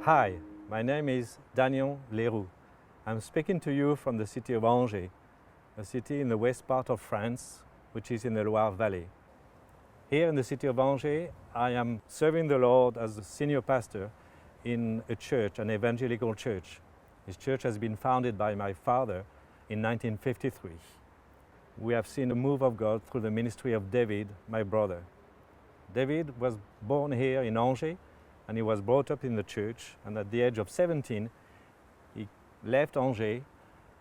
Hi, my name is Daniel Leroux. I'm speaking to you from the city of Angers, a city in the west part of France, which is in the Loire Valley. Here in the city of Angers, I am serving the Lord as a senior pastor in a church, an evangelical church. This church has been founded by my father in 1953. We have seen a move of God through the ministry of David, my brother. David was born here in Angers, and he was brought up in the church, and at the age of 17 he left Angers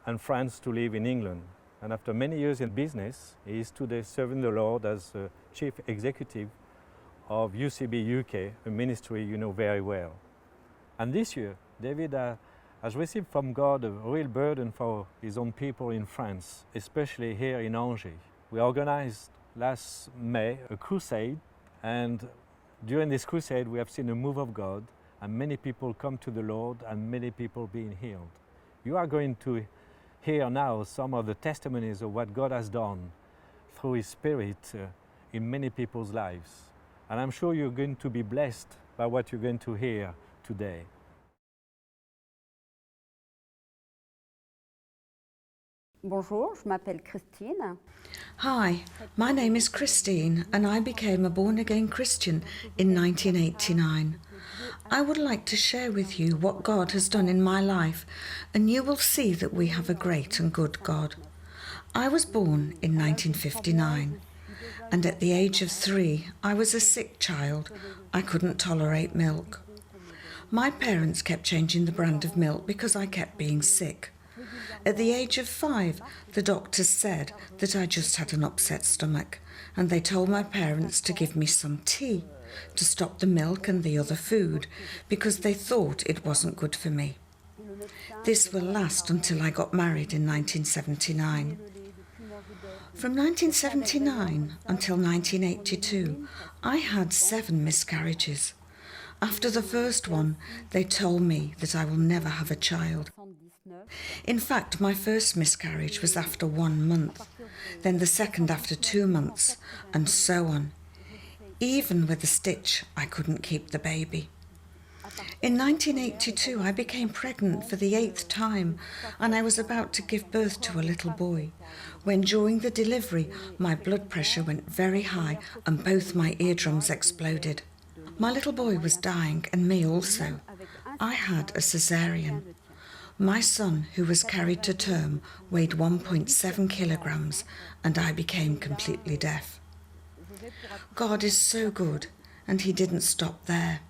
and France to live in England. And after many years in business, he is today serving the Lord as chief executive of UCB UK, a ministry you know very well. And this year David has received from God a real burden for his own people in France, especially here in Angers. We organized last May a crusade, and during this crusade, we have seen a move of God, and many people come to the Lord, and many people being healed. You are going to hear now some of the testimonies of what God has done through His Spirit in many people's lives. And I'm sure you're going to be blessed by what you're going to hear today. Bonjour, je m'appelle Christine. Hi, my name is Christine and I became a born-again Christian in 1989. I would like to share with you what God has done in my life, and you will see that we have a great and good God. I was born in 1959, and at the age of 3 I was a sick child. I couldn't tolerate milk. My parents kept changing the brand of milk because I kept being sick. At the age of 5, the doctors said that I just had an upset stomach, and they told my parents to give me some tea to stop the milk and the other food because they thought it wasn't good for me. This will last until I got married in 1979. From 1979 until 1982, I had 7 miscarriages. After the first one, they told me that I will never have a child. In fact, my first miscarriage was after 1 month, then the second after 2 months, and so on. Even with a stitch, I couldn't keep the baby. In 1982, I became pregnant for the 8th time, and I was about to give birth to a little boy, when during the delivery, my blood pressure went very high and both my eardrums exploded. My little boy was dying, and me also. I had a cesarean. My son, who was carried to term, weighed 1.7 kilograms, and I became completely deaf. God is so good, and He didn't stop there.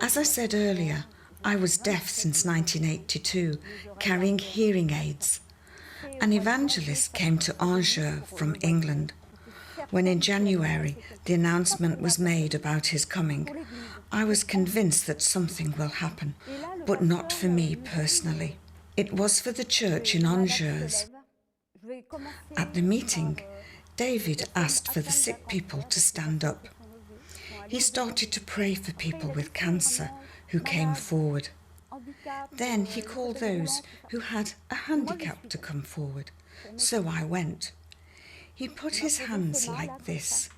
As I said earlier, I was deaf since 1982, carrying hearing aids. An evangelist came to Angers from England. When in January the announcement was made about his coming, I was convinced that something will happen, but not for me personally. It was for the church in Angers. At the meeting, David asked for the sick people to stand up. He started to pray for people with cancer who came forward. Then he called those who had a handicap to come forward, so I went. He put his hands like this.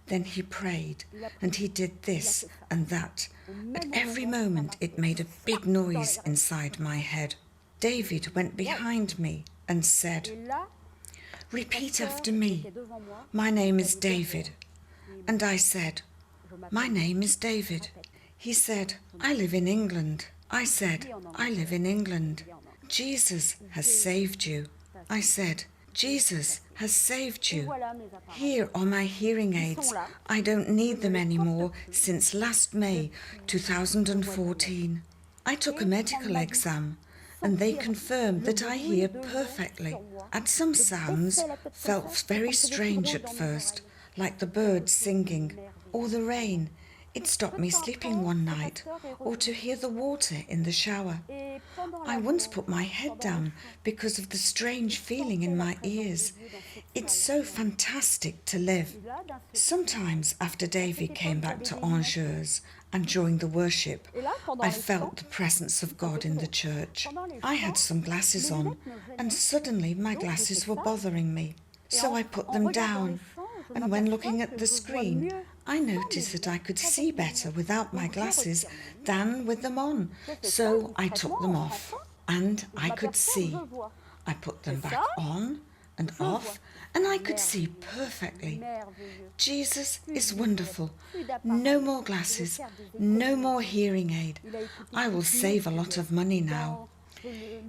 Then he prayed, and he did this and that. At every moment it made a big noise inside my head. David went behind me and said, "Repeat after me. My name is David." And I said, "My name is David." He said, "I live in England." I said, "I live in England." "Jesus has saved you." I said, "Jesus has saved you." Here are my hearing aids. I don't need them anymore since last May 2014. I took a medical exam and they confirmed that I hear perfectly. And some sounds felt very strange at first, like the birds singing or the rain. It stopped me sleeping one night, or to hear the water in the shower. I once put my head down because of the strange feeling in my ears. It's so fantastic to live. Sometimes after David came back to Angers and during the worship, I felt the presence of God in the church. I had some glasses on, and suddenly my glasses were bothering me. So I put them down, and when looking at the screen, I noticed that I could see better without my glasses than with them on, so I took them off and I could see. I put them back on and off and I could see perfectly. Jesus is wonderful. No more glasses, no more hearing aid. I will save a lot of money now.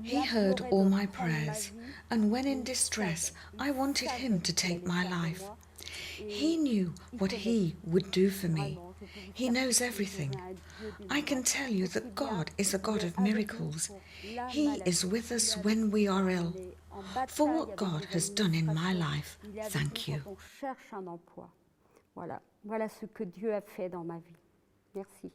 He heard all my prayers, and when in distress, I wanted him to take my life. He knew what he would do for me. He knows everything. I can tell you that God is a God of miracles. He is with us when we are ill. For what God has done in my life, thank you. Voilà ce que Dieu a fait dans ma vie. Merci.